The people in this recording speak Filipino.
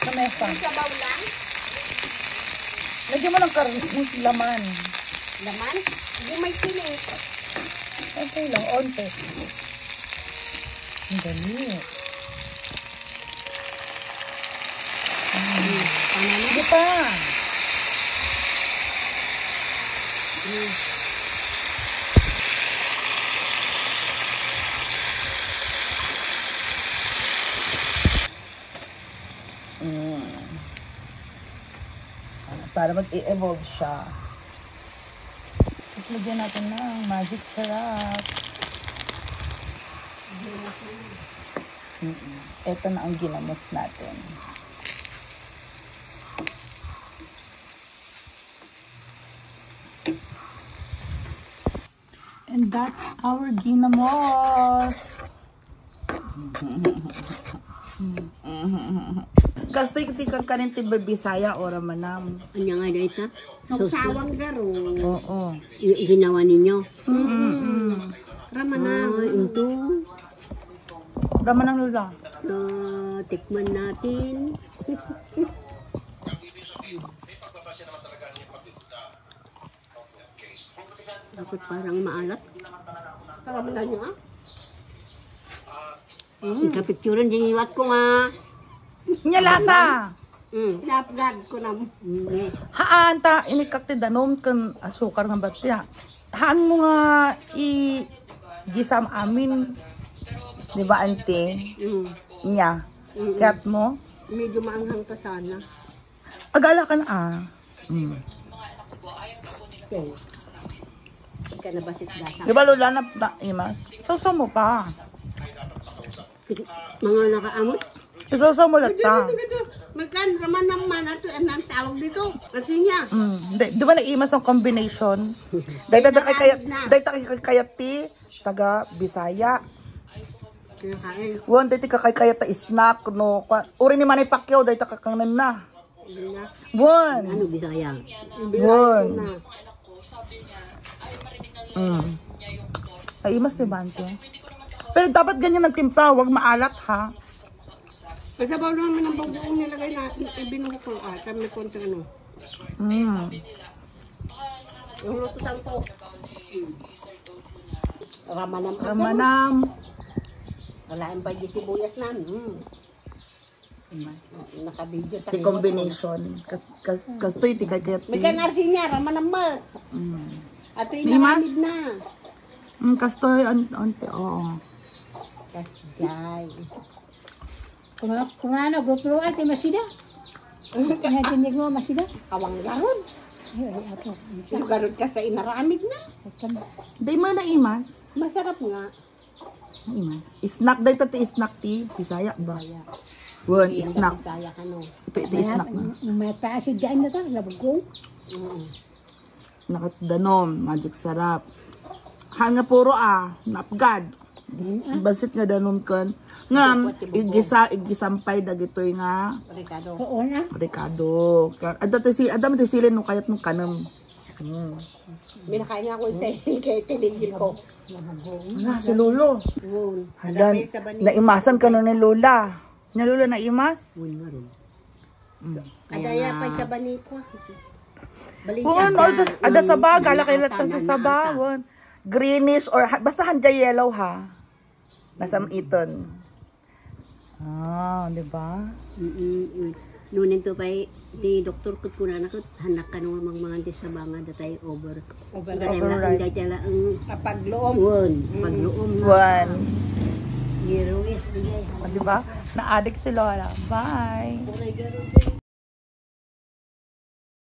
Sa mesa. Sabaw lang. Lagyan mo ng laman. Laman? Hindi may sili. Okay lang, onte. Ang dali. Hindi pa. Para mag-i-evolve siya. Tapos lagyan natin ng magic syrup. Ito na ang ginamos natin. And that's our ginamos. Gasto yung kanin ti Bisaya o Ramanam. Anya nga na ita? Sawang garo. Oo. Ginawa ninyo? Ramanam. Ito. Ramanam lula. Tikman natin. Bakit parang maalat? Parang na nyo kapicturan din iwat ko nga. Nya lasa. Napgad ko na. Haan ta inikakti danom kan asukar ng batya. Haan mo nga gisam amin. Di ba ante? Nya. Kaya't mo? Medyo maanghang ka sana. Agala ka na Ika na basit dasa. Di ba lula na imas? Sausaw mo pa. Mga nakaamot? Sausaw mo lata. Magkan raman naman ato ang tawag dito. Kasi niya. Di ba na-imas ang combination? Dahil kay kayat ti taga Bisaya. Won dahil kay kayat ta snack no. Uri ni Manny Pacquiao dahil ta kakangnan na. Won. Ano Bisaya? Won. Ay imas ni Bante. Pero dapat ganyan nagtimpla, wag maalat ha. Pagsabaw naman ang bagoong nilagay natin, ibinuho ko kami konti ano. Yung lutusan ko. Ramanam. Ramanam. Wala yung pa di sibuyas na. Naka-video tayo. The combination. Kastoy, ti kayat ti. May kanarsi niya, ramanam ma. Ato yung naramid na. Kastoy, ante, oo. Kasjay. Kung ano, grupo ay ti masida. Natinig mo masida? Awang garon. Yung garon ka sa inaramid na. Day mo na imas. Masarap nga. Imas. Snack day to ti snack ti. Bisaya ba? Won, snack. Bisaya ka no. Ito snack na. May paasid dyan na ta, labugong. Nakatdanom, magic sarap. Hanga puro napgad. Basit nga danom kan. Ngam, igisampay dagitoy nga. Ricardo. Kauna. Ricardo. Adam ti silin no kayat mo kanam. Minakain nga ako kay tinigil ko. Wala, si Lolo. Hadan, naimasan ka no ni Lola. Nya Lola naimas? Adaya pa sa bani ko. Won, ada sa baga, lakay latan sa sabawon. Greenish or basta handa yellow ha. Nasa iton. Di ba? Nunin to pa'y di doktor ko kuna nakot hanak ka nung mga disabanga datay over. Datay tala ang pagloom. Won, pagloom na. Won. Heroes Di ba? Na-addict si Lola. Bye.